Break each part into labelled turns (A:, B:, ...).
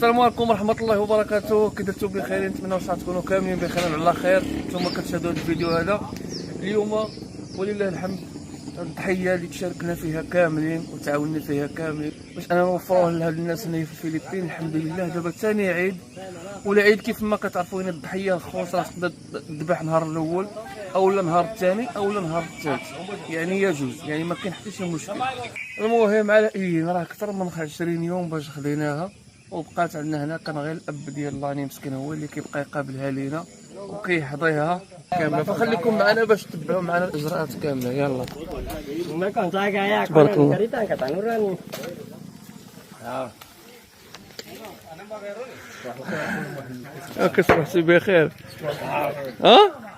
A: السلام عليكم ورحمه الله وبركاته. كي درتو بخير؟ نتمنى واش تكونوا كاملين بخير وعلى خير. نتوما كتشاهدوا هذا الفيديو هذا اليوم ولله الحمد. الضحيه اللي تشاركنا فيها كاملين وتعاوننا فيها كاملين باش انا نوفروه لهاد الناس هنا في الفلبين. الحمد لله دابا ثاني عيد ولا عيد كيف ما كتعرفوا. هنا الضحيه الخوص راه تقدر تذبح نهار الاول او نهار الثاني او نهار الثالث، يعني يجوز، يعني ما كاين حتى شي مشكل. المهم على اي راه اكثر من 20 يوم باش خديناها وبقات عندنا هنا. كان غير الاب ديال لاني مسكين هو اللي كيبقى يقابلها لينا وكيحضيها كامله. فخليكم معنا باش تتبعوا معنا الاجراءات كامله. يلا تبارك الله. كصبحتي بخير.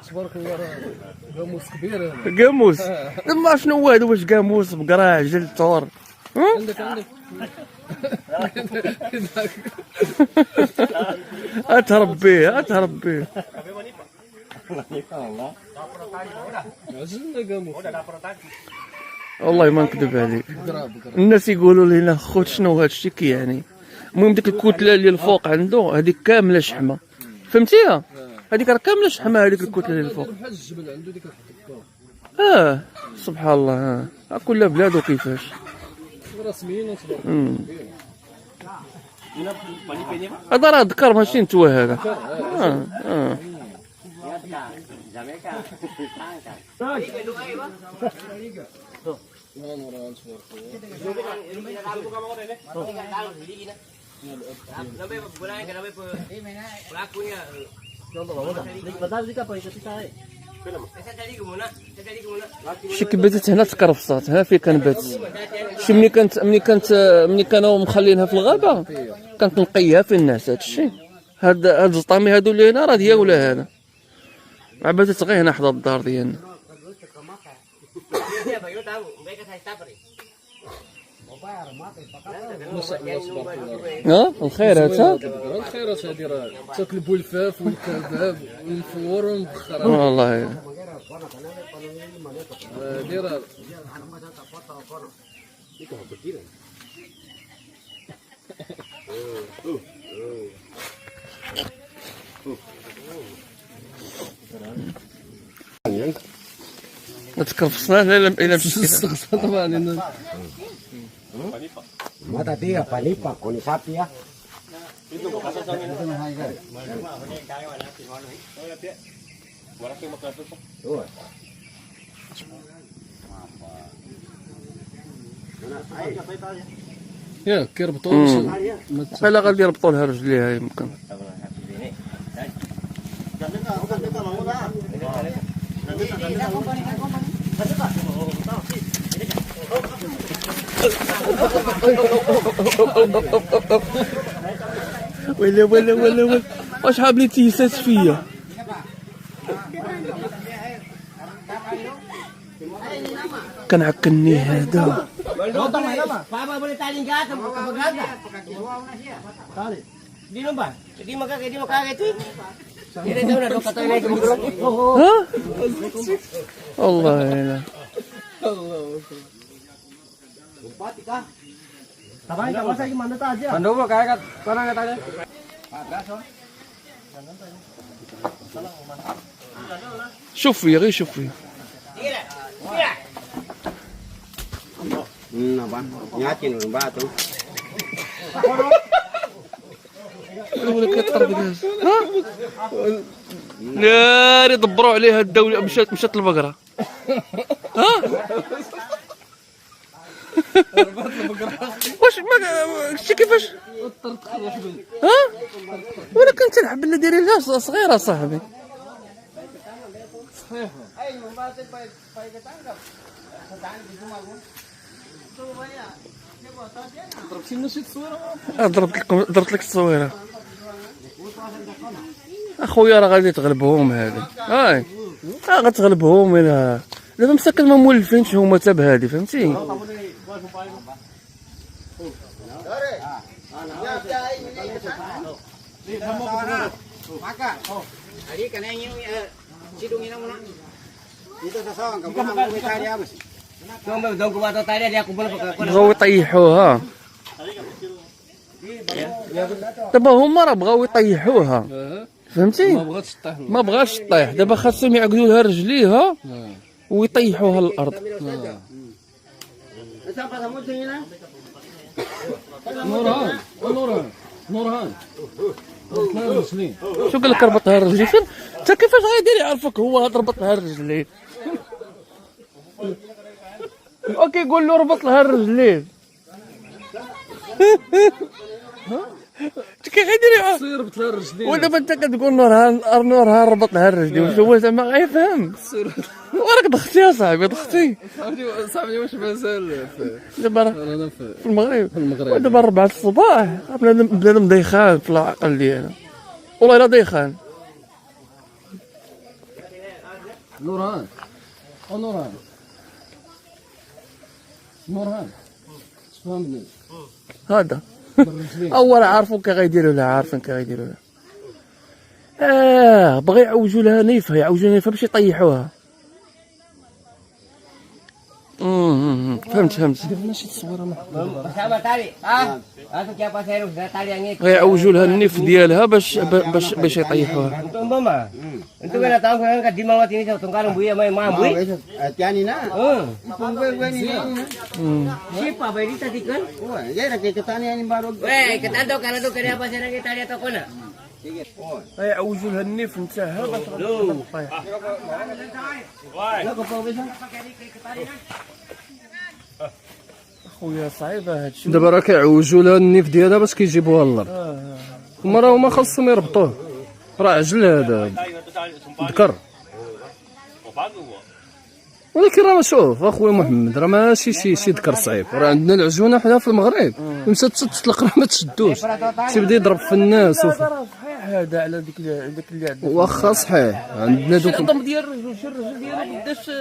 A: تبارك الله. قاموس كبير هذا. قاموس ما شنو هو هذا؟ واش قاموس بقرا عجل طور؟ عندك اتهرب به والله ما نكذب عليك. الناس يقولوا لنا خوت شنو هذا الشيء كي يعني. المهم ديك الكتله اللي الفوق عنده هذيك كامله شحمه، فهمتيها؟ هذيك راه كامله شحمه، هذيك الكتله اللي الفوق. بحال الجبل عنده ديك الحديقه. سبحان الله. كل بلاد وكيفاش رسميين. هذا راه ذكر ماشي نتوى هذا. شي كباتت هنا تكرفصات. ها فين كنبات شي ملي كانوا مخلينها في الغابه كانت نقيها في الناس. هذا الشيء هاد الزطامي هادو اللي هنا راه ديال ولا هذا عباتت غير هنا حدا الدار ديالنا. الخير هذا الخيرات هذه راه تاكلوا الفاف والكباب والفور والمبخرات والله. هذه راه ما تكرفصناش الا مشيت طبعا.
B: Mata tía, palipa, con sapia.
A: ياك كيربطوا بحال غادي يربطوا لها رجليها يمكن. ولا واش حابني تيسات فيا. كنعكني هذا. والله لا. شوف فيا غير شوف فيا. ناري دبروا عليها الدولة. مشات البقرة. واش ما شتي كيفاش وانا كنت نلعب اللي دايرين لها صغيره صاحبي. صحيح. ضربتي لنا شي تصويره؟ ضربت لك التصويره اخويا. راه غادي تغلبهم هذه. غتغلبهم. الا دابا مساكن ما مولفينش هما حتى بهادي، فهمتي؟ بغاو يطيحوها. دابا هما راه بغاو يطيحوها فهمتي،
C: ما بغاتش طيح.
A: ما بغاش طيح. دابا خاصهم يعقدوا لها رجليها ويطيحوها للارض.
C: نورهان نورهان رجلين.
A: شو قال لك ربط لها الرجلين؟ فين انت كيفاش غيدير يعرفك هو ربط لها الرجلين؟ اوكي قول له ربط لها الرجلين. انت كي غيدير يعرف؟
C: ربط لها الرجلين.
A: ودابا انت كتقول نورهان ربط لها الرجلين، واش هو زعما غيفهم؟ وراك ضختي اصاحبي ضختي.
C: صاحبي واش مازال
A: دابا راه
C: انا
A: في المغرب.
C: في المغرب.
A: ودابا 4 الصباح بنادم ديخان في العقل ديالو، والله الا ديخان.
C: نورهان نورهان نورهان فهمني
A: هذا
C: بالرجلين.
A: اول عارفين كي غيديروا لها، عارفين كي غيديروا لها. بغا يعوجوا لها نيفها، يعوجوا نيفها باش يطيحوها. فهمت.
C: درنا شي تصويره
A: غيعوجوا لها النيف ديالها باش يطيحوها.
D: Itu kan tahu kan di mawat ini satu tunggal buaya main mabui.
B: Tiani na.
D: Siapa bayi tadi kan?
B: Wah, ya ra kita tani ani baru.
D: Weh, kita tahu kalau tu kerja apa sekarang kita lihat toko na.
A: غيعوجوا لها النيف نتاعها باش تطيح. خويا صعيبه هادشي.
C: دابا راه كيعوجوا لها النيف ديالها باش كيجيبوها للارض. هما راه هما خاصهم يربطوه، راه عجل هذا ذكر. ولكن راه شوف اخويا محمد، راه ماشي شي ذكر صعيب. راه عندنا العجونه حنا في المغرب مشات تطلق راه ما تشدوش، تيبدا يضرب في الناس.
A: راه صحيح هذا على ديك اللي عندنا.
C: واخا صحيح عندنا دوك
A: العظم ديال الرجل، شي الرجل ديالو قداش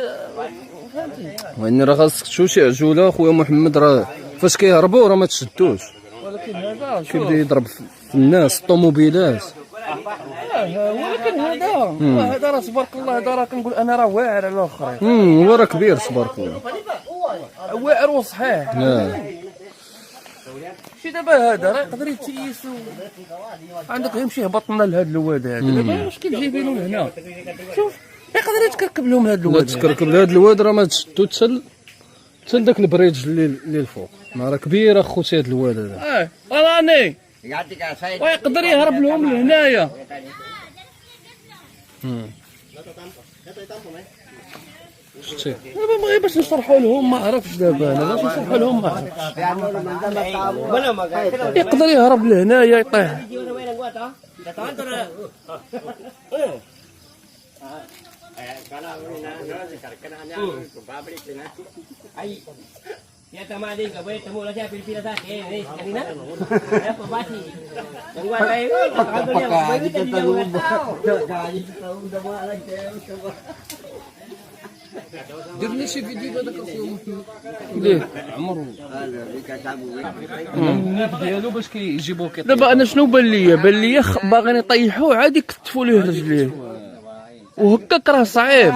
A: فهمتي.
C: وين راه خاصك تشوف شي عجوله اخويا محمد، راه فاش كيهربوا راه ما تشدوش،
A: ولكن هذا
C: كيبدا يضرب في الناس الطوموبيلات.
A: ولكن هذا راه تبارك الله، هذا راه كنقول انا راه واعر على الاخرين.
C: هو راه كبير تبارك الله،
A: واعر وصحيح. شي دابا هذا راه يقدر يتيس عندك يمشي يهبط لنا لهذا الواد هذا. دابا واش كيجيبينو لهنا؟ شوف يقدر يتكركب لهم هذا
C: لا
A: الواد.
C: تكركب لهاد الواد راه ما تشدو حتى لداك البريدج اللي الفوق، ما راه كبير اخوتي هاد الواد هذا.
A: راني ويقدر يهرب لهم لهنايا.
C: شتي
A: دابا بغي باش نشرحوا لهم ما عرفتش. دابا انا باش نشرحوا لهم ما عرفتش. يقدر يهرب لهنايا يطيح.
D: Ya tamali ka boleh temu lah saya pilih-pilih saja ni kanina. Ya pabati. Yang gua tahu kalau dia boleh tadi dia bukan tahu.
C: درنا شي فيديو هذاك اخويا محمد
A: ليه
C: عمرو النيف ديالو باش كيجيبوه
A: دابا انا شنو بان ليا؟ بان ليا باغيين يطيحوه عادي يكتفوا ليه رجليه، وهكاك راه صعيب.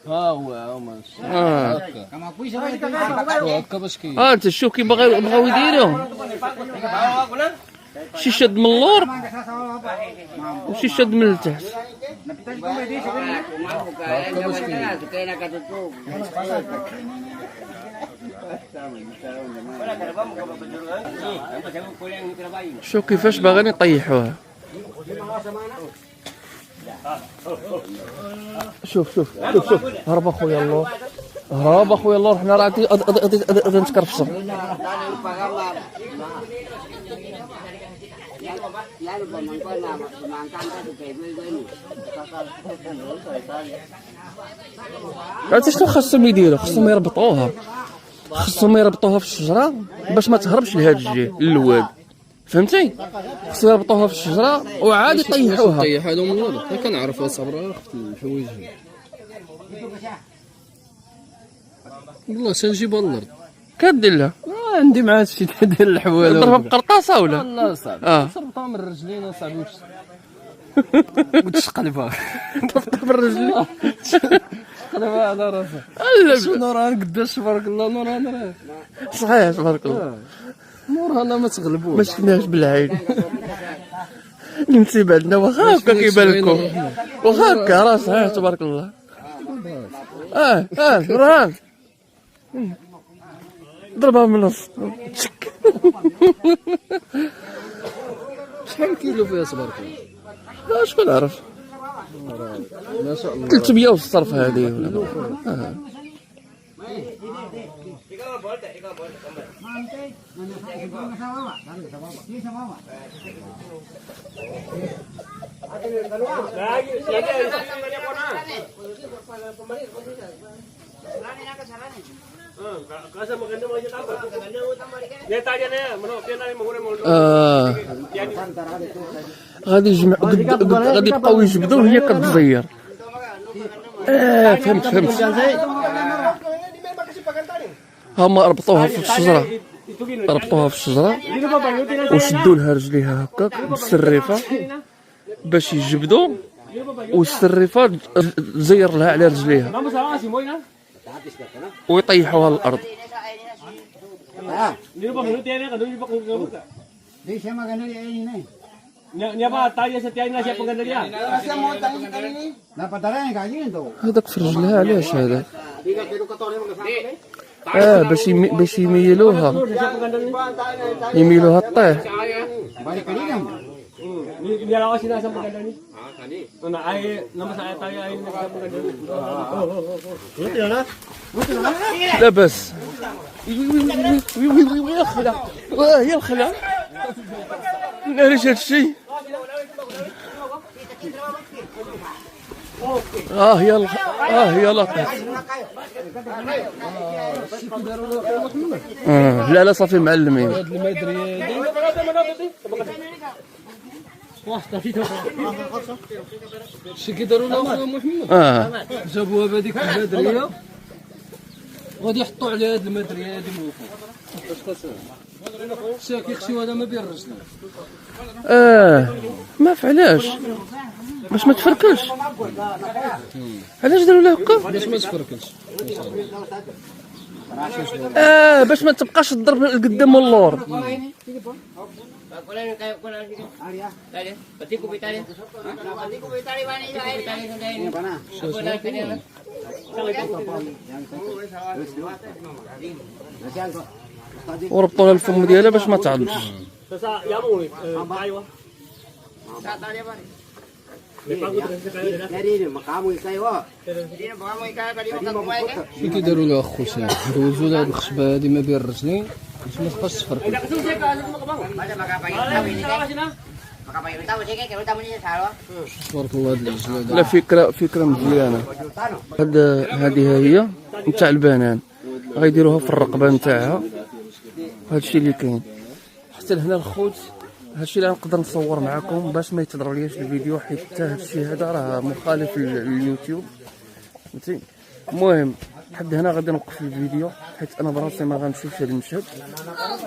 C: ها هو ماشي هكا باش كي
A: انت شوف كي بغاو يديروا شي شد من اللور وشي شد من التحت. شوف كيفاش باغيين يطيحوها. شوف هرب اخويا اللور، هرب اخويا اللور. حنا راه غادي نتكرفصوا. عرفتي شنو خاصهم يديروا؟ خاصهم يربطوها في الشجره باش ما تهربش لهاد الجهه للواد، فهمتي؟ خاصهم يربطوها في الشجره وعاد يطيحوها.
C: طيح هذا من الوضع كنعرفها صبره اخت الحوايج. والله تنجيبها للارض
A: كدير لها
C: عندي معاه شي ديال الحواله.
A: تضربها بقرطاسه ولا؟
C: لا صاحبي تربطها من الرجلين اصاحبي وتشقلبها.
A: تضرب الرجل
C: تشقلبها على راسها. شوف نوران قداش تبارك الله. نوران راه
A: صحيح تبارك الله.
C: مورها انا ما تغلبوش.
A: ما شفناهش بالعين. نسيب عندنا واخا هكا كيبان لكم، واخا هكا راه صحيح تبارك الله. نوران ضربها من النص.
C: شحال كيلو فيها تبارك الله؟
A: شكون عرف؟
C: ما شاء الله.
A: 300 والصرف هذه ولا غادي يجمع غادي يبقاو يجبدوا وهي كتزير. فهمت. هما ربطوها في الشجرة، وشدوا لها رجليها هكاك بالسريفة باش يجبدوا، والسريفة زير لها على رجليها ويطيحوها للأرض. هذاك في رجلها علاش هذاك؟ باش يميلوها الطيح. لا بس يا الخلا علاش هادشي؟ هي لطيف. لا صافي معلمين.
C: هاد المدريه شي كيديروا لها خويا محمد؟ جابوها بهذيك المدريه غادي يحطوا عليها هاد المدريه هادي من الفوق. شا كيخشيو هذا ما بين الرجلين.
A: ما فعلاش باش ما تفركلش. علاش داروا لها هكا؟
C: باش ما تفركلش.
A: باش ما تبقاش تضرب القدام واللور. وربطوا لها الفم ديالها باش ما تعضش.
C: شنو كيديروا لها اخوتي؟ دوزوا لها هاد الخشبه هادي ما بين الرجلين باش ما تبقاش تفركل. تبارك الله هاد العجله.
A: لا فكره مزيانه. هذه هي نتاع البنان، غيديروها في الرقبه نتاعها. هادشي اللي كاين حتى لهنا الخوت. هادشي اللي نقدر نصور معكم باش ما يتضرلياش الفيديو، حيت حتى هادشي هذا راه مخالف لليوتيوب، فهمتي. المهم لحد هنا غادي نوقف الفيديو حيت انا براسي ما غنمشيش لهاد المشهد،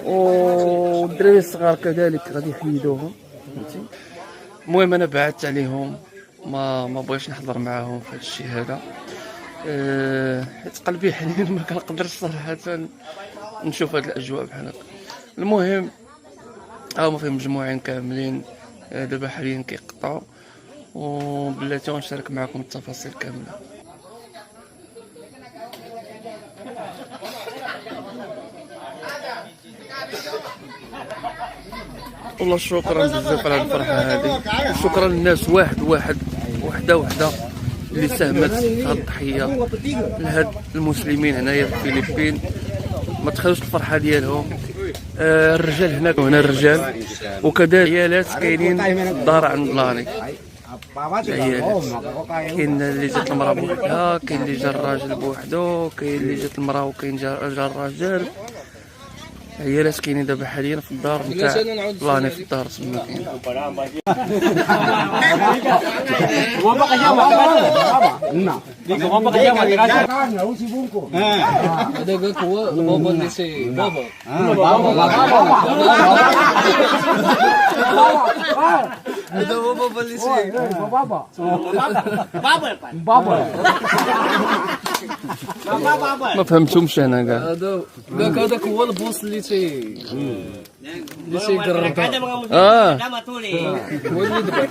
A: والدراري الصغار كذلك غادي يحيدوهم، فهمتي. المهم انا بعدت عليهم، ما بغيتش نحضر معاهم في هادشي هذا، حيت قلبي حنين ما كنقدرش صراحه نشوف هاد الاجواء بحال هكا. المهم هما فيه مجموعين كاملين دابا حاليا كيقطعوا، وبلاتي غنشارك معكم التفاصيل كامله. والله شكرا بزاف على الفرحه هذه، شكرا للناس وحده اللي ساهمت في هذه التضحيه لهاد المسلمين هنايا في الفلبين. ما تخيلوش الفرحه ديالهم. الرجال هنا الرجال، وكذلك العيالات كاينين في الدار عند لاني. العيالات كاين اللي جات المراه بوحدها، كاين اللي جا الراجل بوحدو، كاين اللي جات المراه وكاين جا الراجل. العيالات كاينين دابا حاليا في الدار نتاع لاني، في الدار تما كاين.
C: هذاك هو بابا اللي سي بابا. هذا هو بابا اللي سي بابا.
A: ما فهمتهمش انا كاع.
C: هذاك هو البوس اللي اللي تيقربها
D: Dama tuli.
C: هو اللي دبر.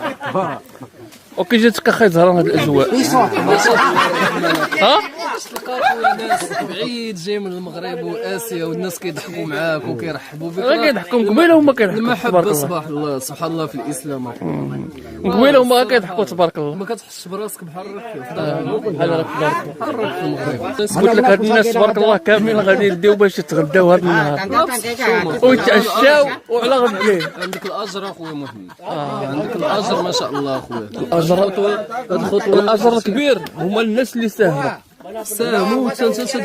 A: وكي جاتك اخي زهران هاد الاجواء ها
C: تلقى خويا ناس بعيد جاي من المغرب واسيا والناس كيضحكوا معاك وكيرحبوا بك.
A: راه كيضحكوا قبيله هما كيضحكوا
C: المحبه سبحان الله في الاسلام.
A: قبيله هما كيضحكوا تبارك الله.
C: ما كتحسش براسك بحال
A: بحال راك
C: بحال في المغرب.
A: قلت لك هاد الناس تبارك الله كاملين غادي يديو باش يتغداو هاد النهار ويتعشاو وعلى غد
C: عندك الاجر اخويا محمد. عندك الاجر ما شاء الله اخويا.
A: الاجر الكبير هما الناس اللي
C: ساهموا وانت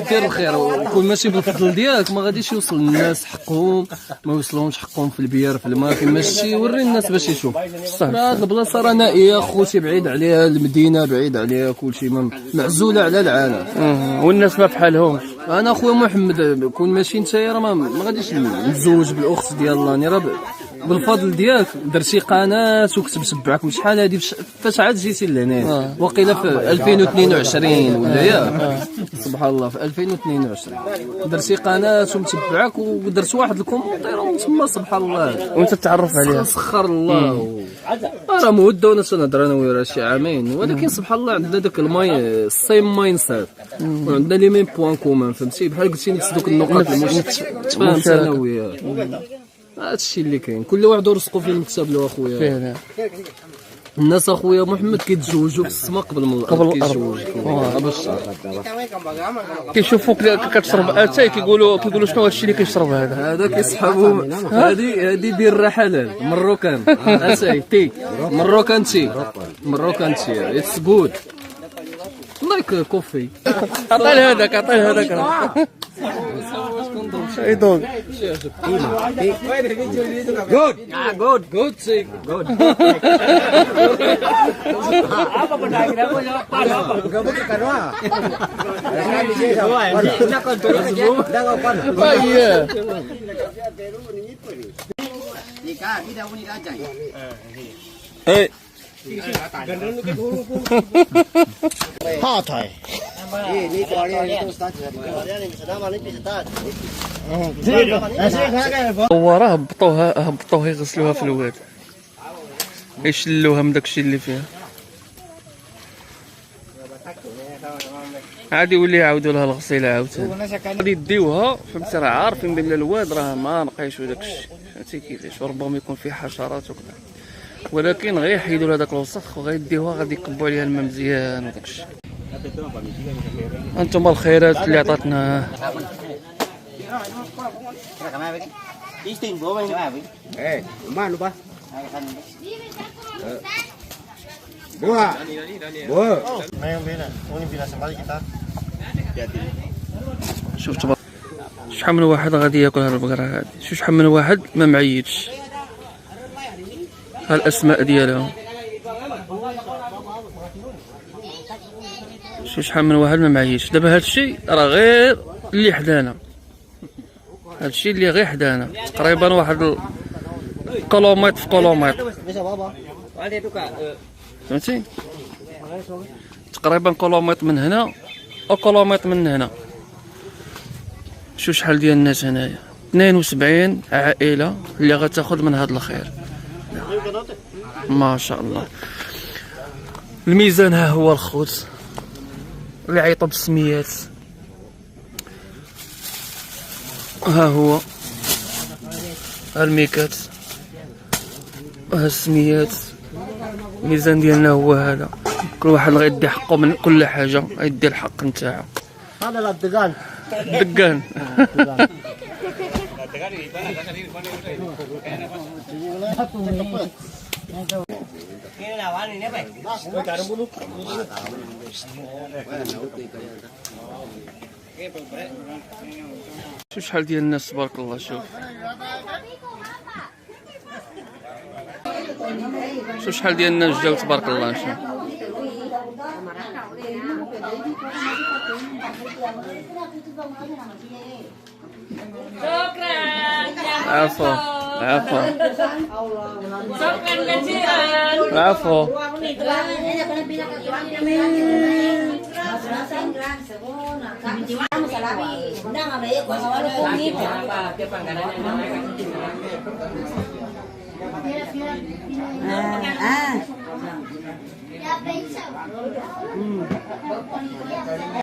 C: دير الخير وكون ماشي بالفضل ديالك ما غاديش يوصل للناس حقهم، ما يوصلهمش حقهم في البيار في الماء كما شتي. وري الناس باش يشوف راه هاد البلاصه راه نائيه خوتي، بعيد عليها المدينه، بعيد عليها كلشي، معزوله على العالم
A: والناس ما بحالهمش.
C: انا اخويا محمد كون ماشي نتايا راه ما غاديش نتزوج بالاخت ديال راني راه بالفضل ديالك درتي قناه وكتبت معاك شحال هادي فاش عاد جيتي لهنا وقيله في 2022 ولا ياك سبحان الله في 2022 درتي قناه ومتبعك ودرت واحد الكومونتير تما سبحان الله
A: وانت تعرف عليها
C: سخر الله راه مده وانا تنهضر انا وياه شي عامين، ولكن سبحان الله عندنا داك الماي السيم ماين سيت وعندنا لي ميم بوان كومان فهمتي بحال قلتي نفس دوك النقاط تفاهمت انا وياه. هادشي اللي كاين، كل واحد ورزقو فين مكتب له اخويا. الناس اخويا محمد كيتزوجوا في السما قبل من الارض كيتزوجوا باش
A: كيشوفوك كتشرب اتاي كيقولوا شنو هادشي اللي كيشرب هذا
C: كيسحبوا. هذه بير حلال مروكان اتاي تي مروكان تي اتس جود لايك كوفي.
A: عطيه هذاك اي دوغ
C: جود سي جود.
D: Apa benda kira aku jawab apa?
A: هو راه هبطوها يغسلوها في الواد يشلوها من داكشي اللي فيها عادي يولي يعاودوا لها الغسيله عاوتاني غادي يديوها فهمتي. راه عارفين بان الواد راه ما نقيش وداكشي فهمتي كيفاش وربما يكون فيه حشرات وكذا، ولكن غير يحيدوا لها داك الوسخ وغيديوها غادي يكبوا عليها الماء مزيان وداكشي. انتم الخيرات اللي عطاتنا.
B: Mana lupa? Dua.
A: شوف تبارك شحال من واحد غادي ياكل هاد البقره هادي، شوف شحال من واحد ما معيدش ها الاسماء ديالهم، شوف شحال من واحد ما معيدش. دابا هادشي راه غير اللي حدانا، هادشي اللي غير حدانا تقريبا واحد كيلومتر في كيلومتر فهمتي، تقريبا كيلومتر من هنا او كيلومتر من هنا. شوف شحال ديال الناس هنايا 72 عائله اللي غتاخذ من هذا الخير ما شاء الله. الميزان ها هو الخوت اللي عيطوا بالسميات، ها هو الميكات وها السميات. الميزان ديالنا هو هذا، كل واحد غيدي حقه من كل حاجه غيدي الحق نتاعو.
B: هذا الدقان
A: دقان شوف شحال ديال الناس تبارك الله. شوف شحال ديال الناس جاو تبارك الله. شوف عفوا عفوا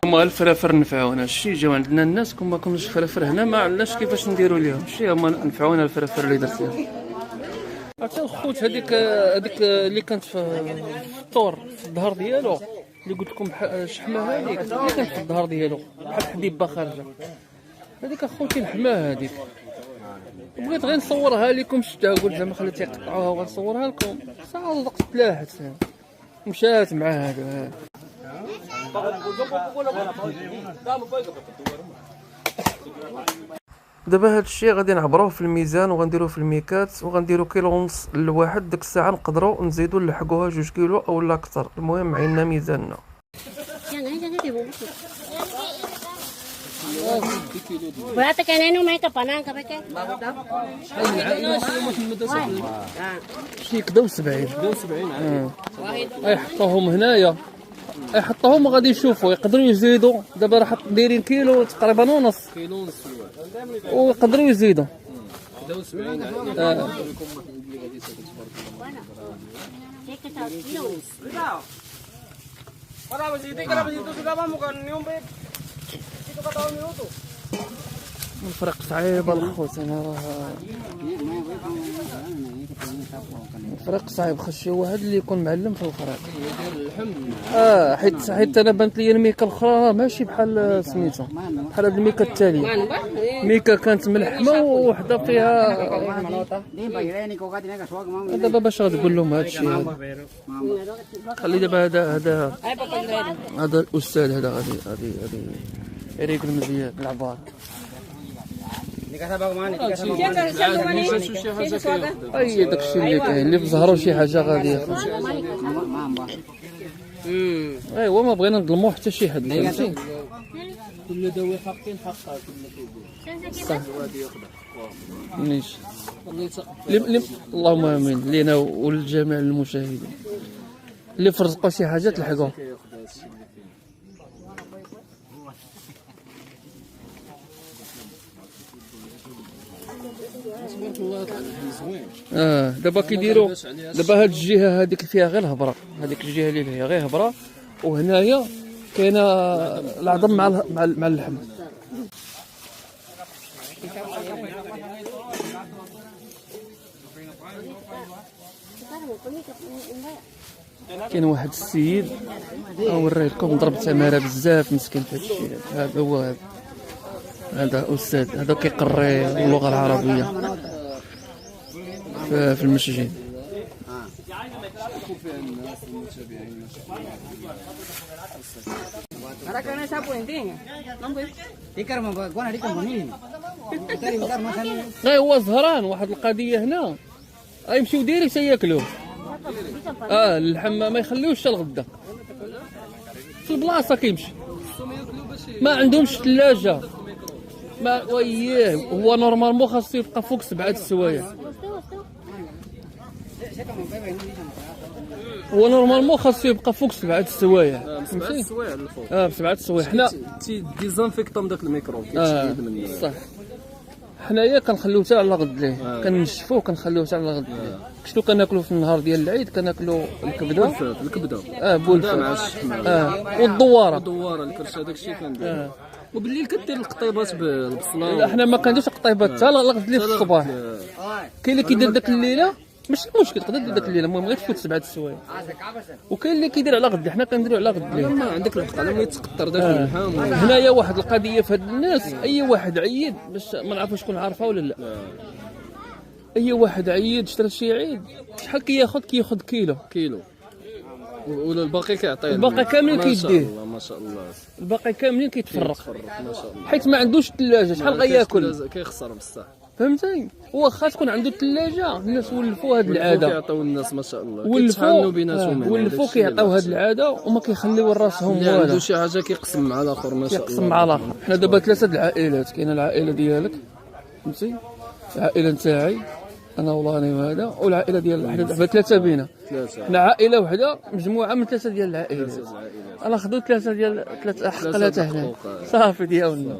A: هما الفرافر نفعونا، الشي جاو عندنا الناس كون كناش الفرافر هنا ما عرفناش كيفاش نديرو ليهم، الشي هما نفعونا الفرافر اللي درت لهم. عرفتي الخوت هذيك اللي كانت في الطور في الظهر ديالو اللي قلت لكم شحمه، هذيك اللي كانت في الظهر ديالو بحال حديبه خارجه، هذيك اخوتي الحماه هذيك، بغيت غير نصورها لكم، شفتها قلت زعما خليتها يقطعوها ونصورها لكم، صادق تلاحت مشات مع هذا. دابا هاد الشيء غادي نعبروه في الميزان وغنديروه في الميكات وغنديرو كيلو ونص للواحد، ديك الساعه نقدروا نزيدو نلحقوها 2 كيلو اولا اكثر، المهم عينا ميزاننا.
E: Berapa kan ini mereka panang ke mereka?
A: شي كدا 70 يحطوهم هنايا، يحطوهم غادي يشوفوا يقدروا يزيدوا، دابا راه دايرين كيلو تقريبا ونص، ويقدروا يزيدوا. الفرق صعيب الخوت، انا راه الفرق صعيب، خص شي واحد اللي يكون معلم في الفرق. حيت انا بانت لي الميكا الاخرى ماشي بحال سميتها، بحال هاد الميكا التاليه، ميكا كانت ملحمه وحده فيها. دابا باش غتقول لهم هاد الشيء هذا، خلي دابا هذا الاستاذ هذا غادي يريقل مزيان العبار. اي داكشي اللي كاين اللي في ظهرو شي حاجه غادي ياخذ. ايوا ما بغينا نظلمو حتى شي حد، فهمتي؟
C: كل ذوي حق حقها
A: صح. ماشي اللهم امين لينا ولجميع المشاهدين اللي فرزقوا شي حاجه تلحقوها. دابا كيديروا دابا هاد الجهه هذيك فيها غير الهبره، هذيك الجهه اللي فيها غير هبره، وهنايا كاينه العظم مع اللحم. كاين واحد السيد اوريكم ضرب تماره بزاف مسكين في هذا الشيء، هذا هو هذا استاذ، هذا كيقري اللغه العربيه في المسجد. هو زهران واحد القضيه هنا، غيمشيو ديريكت ياكلوه، اللحم ما يخليوش الغدا في البلاصه كيمشي، ما عندهمش ثلاجه، ما وياه هو نورمالمون خاصو يبقى فوق 7 السوايع، هو نورمالمون خاصو يبقى فوق 7 السوايع،
C: 7 السوايع الفوق،
A: 7 السوايع. حنا
C: ديزانفيكطون داك الميكروب كيتشيد منه،
A: صح. حنايا كنخليوه حتى على غد ليه، كنشفوه كنخليوه حتى على غد ليه. شتو كناكلو في النهار ديال العيد، كناكلو الكبده بولفه
C: مع الشحمه،
A: والدواره
C: الكرشه، داكشي كندير. وبالليل كدير القطيبات بالبصله.
A: لا حنا ما كنديرش القطيبات حتى الغد ليه في الصباح. كاين اللي كيدير داك الليله ماشي مشكل، تقدر دير داك الليله، المهم غير تفوت 7 السوايع. وكاين اللي كيدير على غد، حنا كنديرو على غد ليه.
C: ما عندك الوقت على ما يتقطر داك اللحم.
A: هنايا واحد القضيه في هاد الناس، اي واحد عيد باش ما نعرفوا شكون عارفها ولا لا، اي واحد عيد شرا شي عيد شحال كياخذ كيلو
C: ولا الباقي كيعطيه،
A: الباقي كاملين كيديه،
C: ما شاء الله
A: الباقي كاملين كيتفرق
C: ما شاء الله،
A: حيت ما عندوش الثلاجه، شحال غياكل
C: كيخسر بصح،
A: فهمتي؟ واخا تكون عنده الثلاجه، الناس ولفوا هاد العاده،
C: كيعطيو الناس ما شاء الله، كيتحانوا بيناتهم،
A: ولفوا كيعطيو هاد العاده وما كيخليو راسهم والو،
C: عنده شي حاجه كيقسم مع الاخر ما شاء الله،
A: كيقسم مع الاخر. حنا دابا 3 د العائلات، كاينه العائله ديالك فهمتي، العائله نتاعي انا وراني وهذا، والعائله ديال حنا دابا 3 بينا، حنا عائله وحده مجموعه من 3 ديال العائلات، انا خدو 3 حق 3 هنا صافي ديالنا.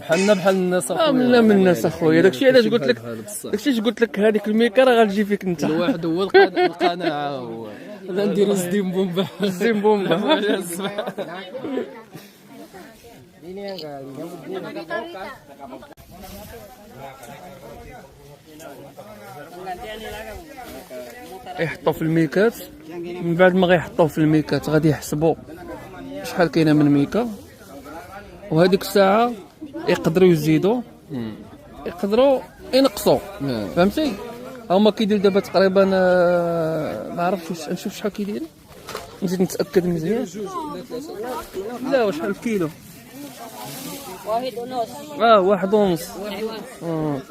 C: بحالنا بحال الناس
A: من الناس اخويا. داكشي علاش قلت لك، هذيك الميكا راه غتجي فيك انت.
C: الواحد هو القناعه هو نديرو زديم بومبا
A: يحطوا في الميكات، من بعد ما غيحطوه في الميكات غادي يحسبوا شحال كاينه من ميكا، وهذيك الساعه يقدروا يزيدوا يقدروا ينقصوا. فهمتي؟ هما كيديروا دابا تقريبا ما عرفتش، نشوف شحال كيديروا، نزيد نتاكد مزيان. لا واش شحال الكيلو؟ 1.5. 1.5.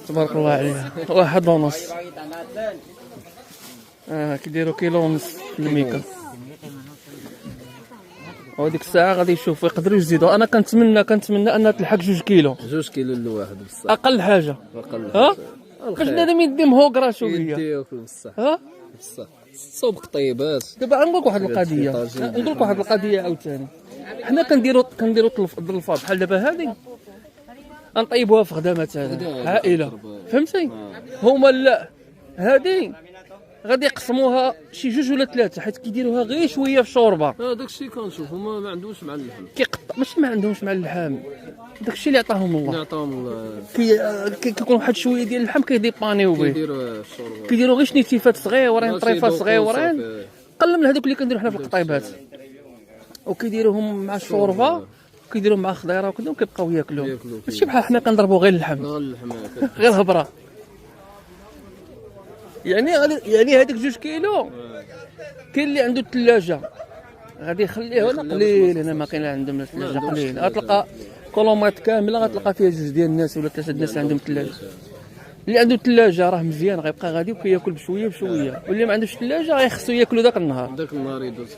A: تبارك الله عليها. 1.5. كيديروا كيلو ونص في الميكا. وهذيك الساعه غادي يشوفوا يقدروا يزيدوا. انا كنتمنى انها تلحق 2 كيلو.
C: 2 كيلو لواحد بصح
A: اقل حاجه. ها باش بنادم يدي مهوكره شويه.
C: يديوكل بصح.
A: ها
C: بصح صوبك طيبات.
A: دابا غنقول لك واحد القضيه عاوتاني. حنا كنديروا الظلفه بحال دابا هذه، غنطيبوها في غدا مثلا عائله. فهمتي؟ هما لا، هذه غادي يقسموها شي 2 ولا 3 حيت كيديروها غير شويه في الشوربه.
C: داك الشيء كنشوف هما ما عندهمش مع اللحم،
A: ماشي ما عندهمش مع اللحم، داك الشيء اللي عطاهم الله.
C: اللي عطاهم الله
A: كيكون واحد شويه ديال اللحم كيديبانيو به،
C: كيديروا الشوربه،
A: كيديروا غير شنيتيفات صغيورين، طريفات صغيورين، قل من هذوك اللي كنديروا حنا في القطيبات، وكيديروهم مع الشوربه، كيديروهم مع الخضيره وكذا، وكيبقاو ياكلوا. ماشي بحال حنا كنضربوا غير اللحم، غير الهبره. يعني هذيك 2 كيلو كاين اللي عنده الثلاجه غادي يخليه هنا قليل. هنا ما كاين عندهم الثلاجه قليل، غتلقى كولومات كامله غتلقى فيها 2 ديال الناس ولا 3 الناس عندهم الثلاجه. اللي عنده الثلاجه راه مزيان غيبقى غادي وكياكل بشويه بشويه، واللي ما عندوش الثلاجه غيخصو ياكلوا داك النهار.
C: يدوز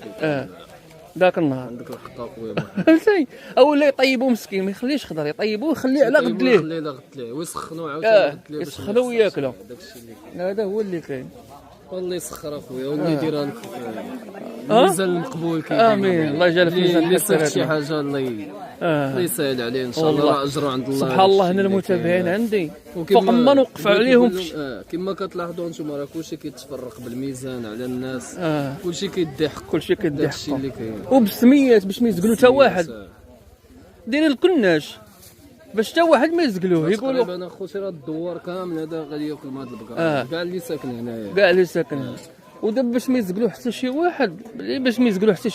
A: داك النهار
C: عندك الخطا خويا.
A: فهمتي؟ اولا يطيبوه مسكين، ما يخليش خضر، يطيبوه ويخليه على غد ليه،
C: ويسخنوا عاوتاني غد ليه،
A: يسخنوا وياكلوا. هذا هو اللي كاين.
C: والله يسخر اخويا، والله يديرها الميزان المقبول.
A: امين. الله يجعل في ميزان
C: الحسنات. شي حاجه الله يسهل عليه ان شاء الله، راه اجره عند الله.
A: سبحان الله. هنا المتابعين عندي فوق ما نوقف عليهم
C: كما كتلاحظوا انتم، راه كلشي كيتفرق بالميزان على الناس، كلشي كيدي حق،
A: كلشي كيدي حق،
C: اللي كاين
A: وبالسميات باش ما يزقلوا حتى واحد. دايرين الكناش باش حتى واحد ما يزقلوه. يقولوا
C: انا اخوتي راه الدوار كامل هذا غادي ياكل من هذا البقره، كاع اللي ساكن هنايا،
A: كاع اللي ساكن هنا. ودابا باش ما يزقلوا حتى شي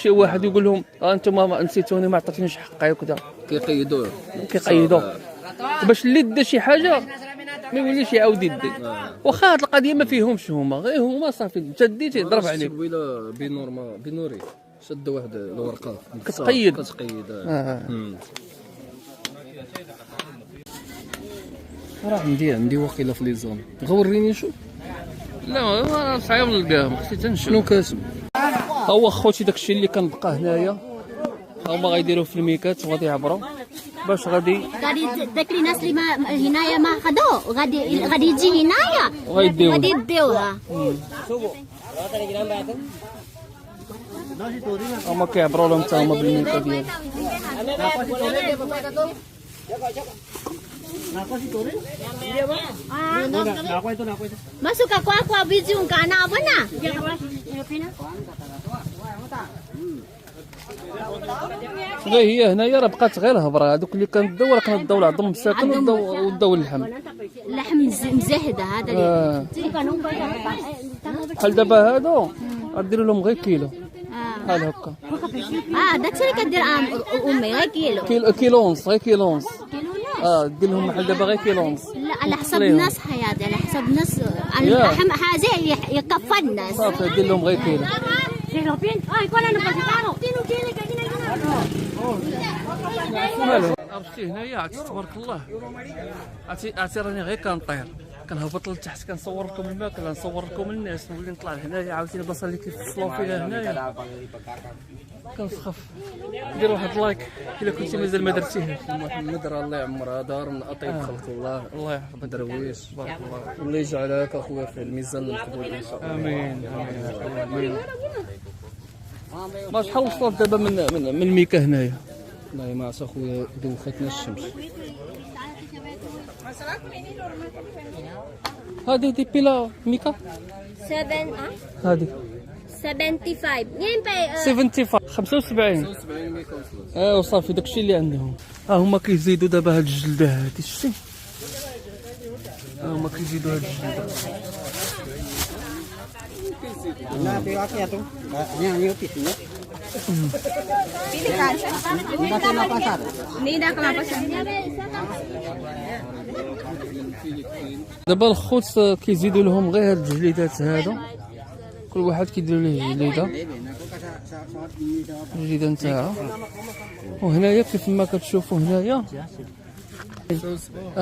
A: واحد، يقول لهم انتم نسيتوني ما عطيتونيش حقي وكذا،
C: كيقيدوه
A: باش اللي دا شي حاجه ما يوليش يعاود يدي. واخا هاد القضيه ما فيهمش هما، غير هما صافي انت ديتي يضرب عليك.
C: قبيله بنوري شد واحد الورقه
A: كتقيد.
C: راه عندي واقيلا في لي زون، غوريني نشوف.
A: لا صعيب نلقاهم، خصني تنشوف
C: شنو كاتب.
A: هو خوتي داكشي اللي كنبقى هنايا، هما غيديروه في الميكات وغادي يعبروا باش غادي
E: داك الناس اللي ما هنايا ما خدوه غادي يجي هنايا غادي يديوها.
A: هما كيعبروا لهم حتى هما بالميكا ديالهم.
E: Masuk aku biji ungkana apa na?
A: غير هي هنايا راه بقات غير هضره، هذوك اللي كنداو راه كنداو العظم مساكن وداو اللحم.
E: اللحم مزهده هذا
A: بحال دابا هادو غديروا لهم غير كيلو بحال هكا.
E: داكشي اللي كدير امي غير
A: كيلو ونص، غير كيلو ونص. دير لهم بحال دابا غير كيلو ونص.
E: لا على حسب الناس حياتي، على حسب الناس. اللحم حاجه يكفى الناس.
A: صافي دير لهم غير كيلو. مالو عرفتي هنايا عرفتي تبارك الله، عرفتي راني غير كنطير كنهبط لتحت كنصور لكم الماكله، نصور لكم الناس، نولي نطلع لهنايا عاوتاني البلاصه اللي كيفصلوا فيها هنايا كنسخف. دير واحد لايك الا كنتي مازال ما درتيهاش.
C: محمد راه الله يعمرها دار من اطيب خلق الله،
A: الله يحفظك
C: درويش
A: بارك الله.
C: والله يجعلك اخويا في الميزان المقبول ان شاء الله.
A: امين امين. ما شحال وصلت دابا من الميكا هنايا؟
C: والله ما عرفت اخويا دوختنا الشمس. هذه دي بيلا ميكا
E: 7
C: هذه
E: 75 ينبغي
C: 75 75 ميكا وصلت. وصافي داكشي اللي عندهم. هما كيزيدوا دابا هاد الجلده هادي شتي. هما كيزيدوا هاد الجلده.
B: Nah, tiwak ya tuh. Yang nyupit ya. Tidak kena pasar.
C: دابا الخوت كيزيدوا لهم غير هاد الجليدات هادو، كل واحد كيدير ليه جليده الجليده نتاعها. وهنايا كيف ما كتشوفوا هنايا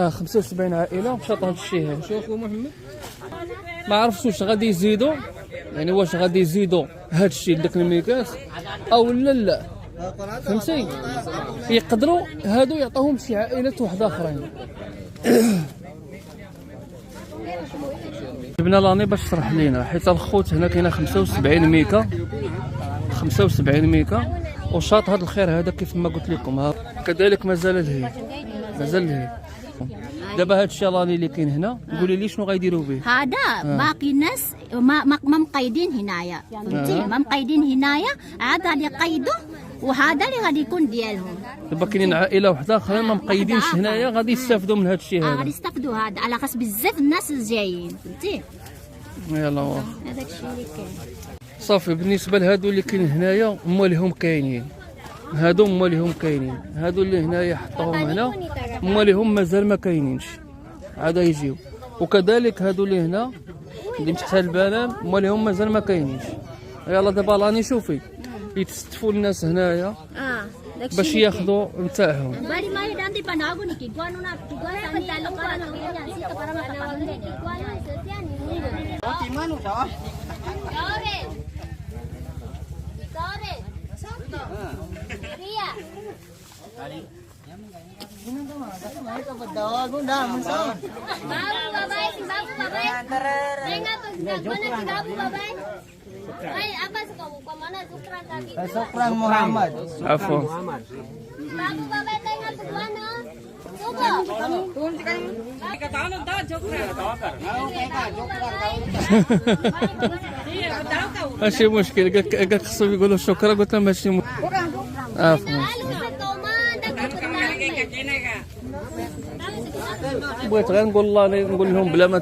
C: 75 عائله مشات هاد الشيء هذا.
D: شوف اخو محمد
C: ما عرفتش واش غادي يزيدوا، يعني واش غادي يزيدوا هاد الشيء لداك الميكاس او لا فهمتي. يقدروا هادو يعطوهم شي عائلات واحد اخرين. جبنا لاني باش تشرح لينا، حيت الخوت هنا كاينه 75 ميكا 75 ميكا وشاط هذا الخير هذا كيف ما قلت لكم. كذلك مازال لهي دابا هاد الشيء لاني اللي كاين هنا، قولي لي شنو غيديروا به.
E: هذا باقي ناس ما مقيدين هنايا، فهمتي؟ ما مقيدين هنايا، هذا اللي قيدوا وهذا اللي غادي يكون ديالهم.
C: دابا كاينين عائله وحده اخرى ما مقيدينش هنايا، غادي يستافدوا من هاد الشيء هذا.
E: غادي يستافدوا هذا على خاص بزاف الناس جايين، فهمتي؟
C: يلا واخا
E: هذاك الشيء اللي كاين.
C: صافي. بالنسبه لهادو اللي كاينين هنايا مالهم كاينين، هادو مالهم كاينين، هادو اللي هنايا حطوهم هنا مالهم مازال ما كاينينش، عاد يجيو. وكذلك هادو اللي هنا اللي تحت البنان مالهم مازال ما كاينينش. يلا دابا راني شوفي يتستفوا الناس هنايا باش ياخذوا نتاعهم.
E: Bari mai dan di panago ni kiguan una kiguan tani talong pa no yan si ka para makapag ni kiguan na sesian ni.
B: Roti mana dah?
E: Sore. Ria. Babu babai si babu babai. Dengar tu mana si babu babai. Ay apa suka buka mana sukran tadi.
B: Sukran Muhammad.
C: Afo.
E: Babu babai dengar tu mana. Suka. Turun sekali. Katakan dah sukran.
C: ماشي مشكل. قالك خصهم يقولوا شكرا، قلت لهم ماشي مشكل. عفوا. بغيت غير نقول الله نقول لهم بلا ما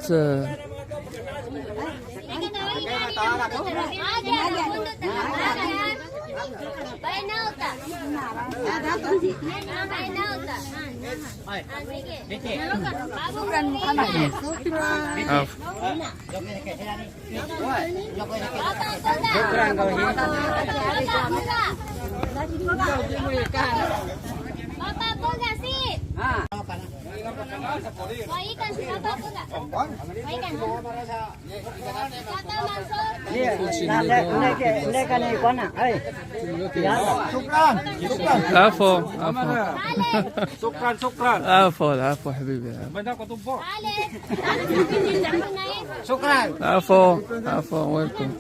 E: Bapak kau nggak sih? Mau ikan sih bapak kau nggak? Mau ikan? Kata masuk.
B: Lekan ikan nak. Sukran.
C: عفوا عفوا
B: Sukran.
C: عفوا عفوا حبيبي.
B: Sukran.
C: عفوا عفوا ويلكم.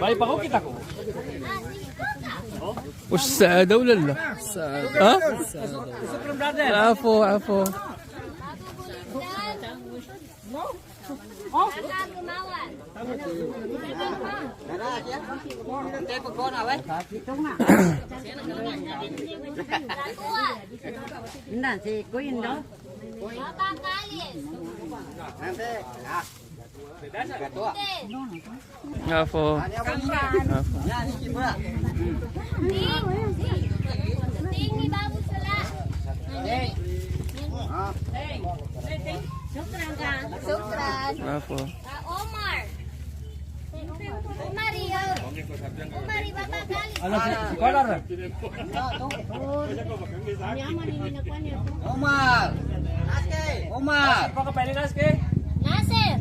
D: baik pakok kita ko
C: وش السعادة ولا لا؟ ها؟ عفوا عفوا.
B: Nanti kuin dah.
E: Bapak kalis.
B: Nanti.
C: عفوا عفوا.
E: Tinggi bagus pula. Sukran.
C: عفوا.
E: Omar. Umari ya. Umari bapak kalis.
B: Omar. Omar.
E: Nasir.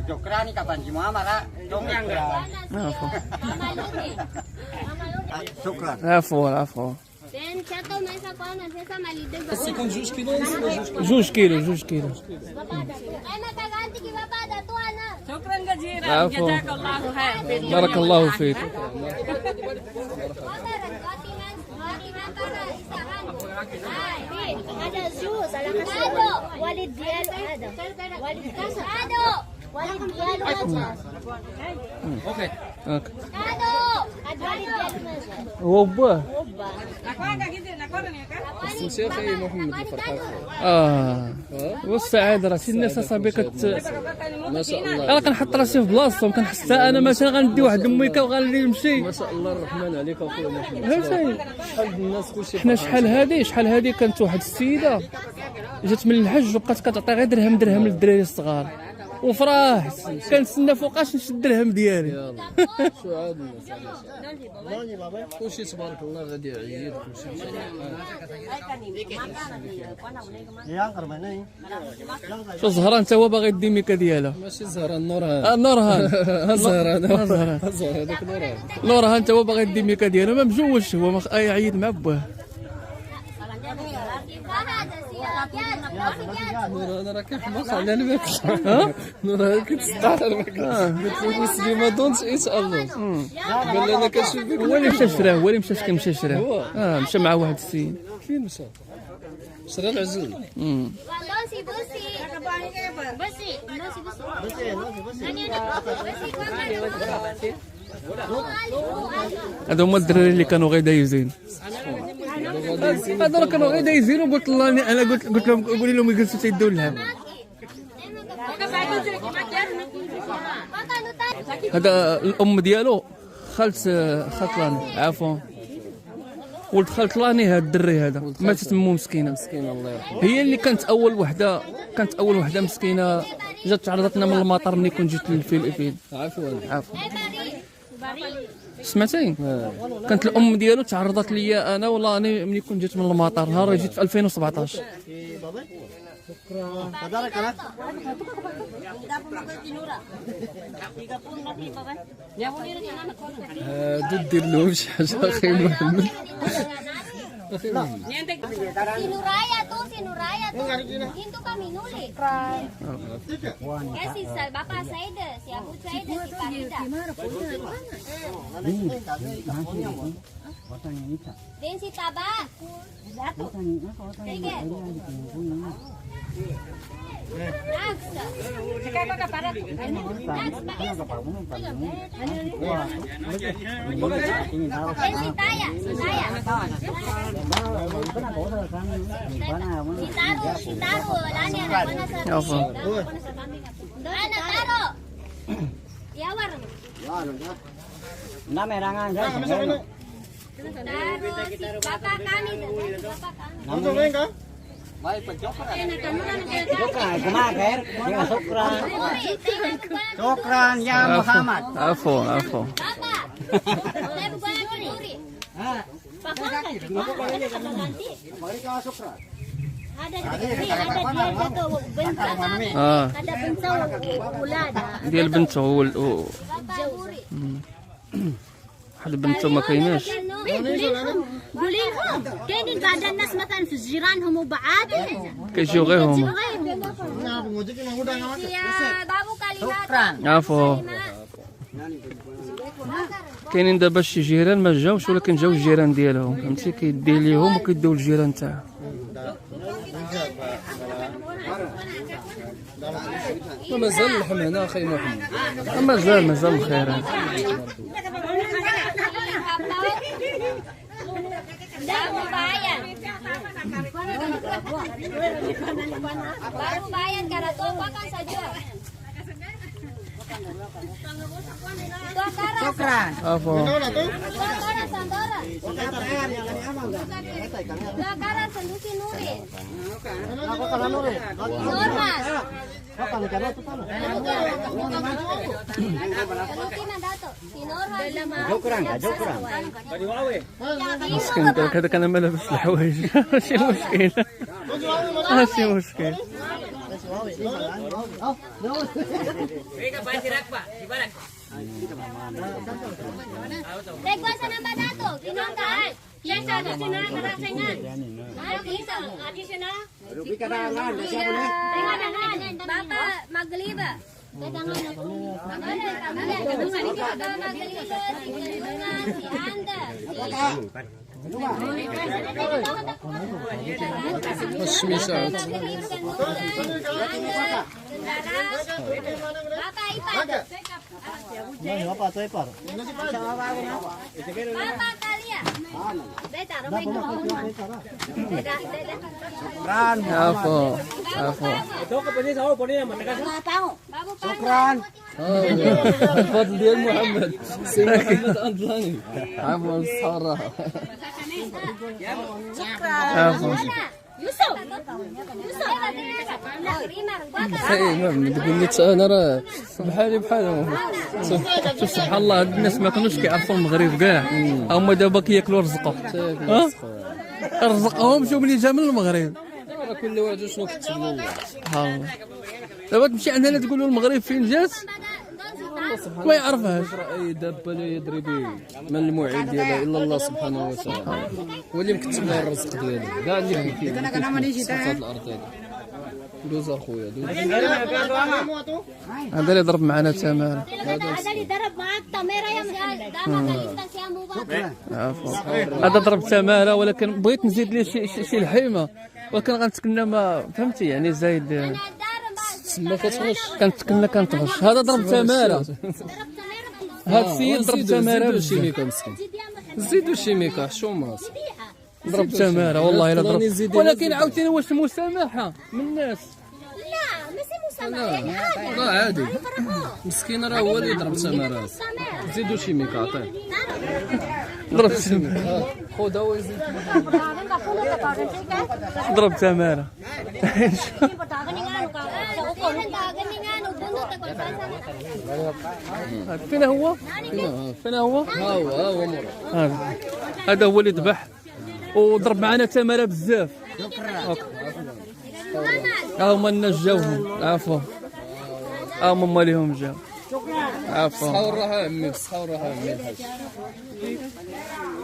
B: Jokran ni kapan Muhammad lah. Dong yang dah.
C: عفوا.
E: Mama Luni. Mama Luni.
B: شكرا.
A: عفوا.
E: Dan satu masa kau nanti sama lidah.
C: خاصكم 2 كيلو ونص ولا
A: 2 كيلو.
E: Enak tak ganti ki bapak ada tuan.
F: شكرا جزيلا
A: عفوا.
F: جزاك الله خير
A: بارك الله فيك.
E: Ada jus, ada walid dia ada. Walid kasar. Ada. Walid dia ada.
C: اوكي
E: Ada. Ada walid dia ada.
A: هوبا
C: استمشي اخي محمد الفرحه
A: والسعاده راه شي الناس اصاحبي
C: ما شاء الله
A: انا كنحط راسي في بلاصتهم، كنحس حتى انا مثلا غندي واحد الميكا وغادي نمشي.
C: ما شاء الله الرحمن عليك اخويا محمد.
A: فهمتي
C: شحال من الناس كلشي
A: حنا شحال هادي كانت واحد السيده جات من الحج وبقات كتعطي غير درهم للدراري الصغار، وفرحت كنتسنى فوقاش نشد الدرهم ديالي.
C: شو عاد الناس كلشي تبارك الله غادي يعيد كلشي ان شاء الله.
B: Yang kermana ni?
A: شو زهران تا هو باغي يدي ميكا ديالها.
C: ماشي زهران نورهان
A: نورهان
C: زهران هذاك نورهان
A: نورهان تا هو باغي يدي ميكا ديالها، ما مجوجش هو يعيد مع باه.
C: نورهان راه كيحماق على الماكل. نورهان كتسطع على الماكل. قلت له مسلم ما دونش ان شاء الله. قال لي انا كنشوف فيك
A: هو اللي مشى شراه، مشى مع واحد السيد.
C: فين مشى؟ شرا العزل.
A: هذا هما الدراري اللي كانوا غير دايزين. هذا كانوا غير دايزين وقلت الله انا قلت لهم قولي لهم يجلسوا تيدوا اللعب. هذا الام ديالو خالت لاني، عفوا ولد خالت لاني. هذا الدري هذا ماتت مو مسكينه.
C: الله يرحمه.
A: هي اللي كانت اول وحده مسكينه جات تعرضت لنا من المطار ملي كنت جيت للفلبين.
C: عفوا
A: سمعتي؟ كانت الام ديالو تعرضت ليا انا والله ملي كنت جيت من المطار نهار جيت في 2017.
C: هادو دير لهم شي حاجه اخي محمد.
E: Si Nuraya tuh. Itu kami nulis. Ya si bapak saya deh, si abu saya deh, si Farida. Dan si Tabak.
B: Syukran ya Muhammad.
A: عفوا
E: Ada bensau ulada.
A: ديال بنته هو واحد بنته ما كايناش.
E: قولي لهم كاينين بعض الناس مثلا في جيرانهم وبعادهم
A: كيجيو غير هما. عفوا كاينين دابا شي جيران ما جاوش ولكن جاو الجيران ديالهم، فهمتي، كيدي ليهم وكيديو الجيران تاعهم.
C: ومازال اللحم هنا اخي محمد.
A: مازال الخير.
E: Baru bayar karena toko kan saja.
B: Syukran.
A: عفوا مسكين هذا كان ما لابس الحوايج. ماشي مشكل.
D: Mereka basirak Pak, di barak.
E: Degwasa nambah satu, kinontan. Yang satu sini kerasengan. Additional. Dengan Bapak Magliba. Dengan si Anda. Bapak Ipan.
B: Bapak saya par.
E: Bapak Kalia. Beta,
A: عفوا عفوا
B: Syukran.
C: الفضل ديال محمد سي محمد أنطلاني.
A: عفوا الصراحة
E: عفوا يوسف
C: تقول لي انا راه بحالي بحالهم. شوف سبحان الله هاد الناس ما كانوش كيعرفوا المغرب كاع، هما دابا كياكلوا رزقهم. رزقهم ملي جا من المغرب. كل واحد شنو كتب له سبحان الله. دابا تمشي عندنا تقول له المغرب فين جات ما يعرفهاش. اي دابه لا يدري به من المعين ديالها الا الله سبحانه وتعالى، هو اللي مكتب له الرزق ديالو كاع اللي كاين في هذه الارض هذه. دوز اخويا دوز.
A: هذا اللي ضرب معنا تمارا.
E: هذا اللي ضرب معك تمارا يا
A: عفوا هذا ضرب تمارا، ولكن بغيت نزيد ليه شي لحيمه، ولكن غنتكلم ما فهمتي يعني زايد
C: ما كتغش
A: كنتغش. هذا ضرب تمارا، هذا السيد ضرب تمارا
C: شيميكا مسكين. زيدوا شيميكا حشومه
A: ضرب تمارا والله الا ضرب. ولكن عاوتاني واش المسامحه من الناس؟
E: لا ماشي مسامحة،
C: راه عادي مسكين، راه هو اللي يضرب تمارا. زيدوا شيميكا عطيه
A: ضرب تمارا،
C: خذ هو يزيد
A: ضرب تمارا. فين هو؟ فين هو؟
C: ها هو مورا.
A: هذا هو اللي ذبح وضرب معنا تمارا بزاف. ها هما الناس جاوهم. عفوا ها هما ليهم جاو. عفوا
C: صحة والراحة عمي، بالصحة والراحة عمي الحاج.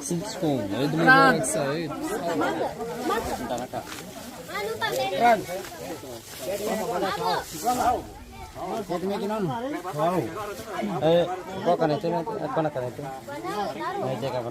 C: صدقكم عيد مبارك سعيد.
B: Kau kan itu, aku nak kan itu. Saya jaga apa?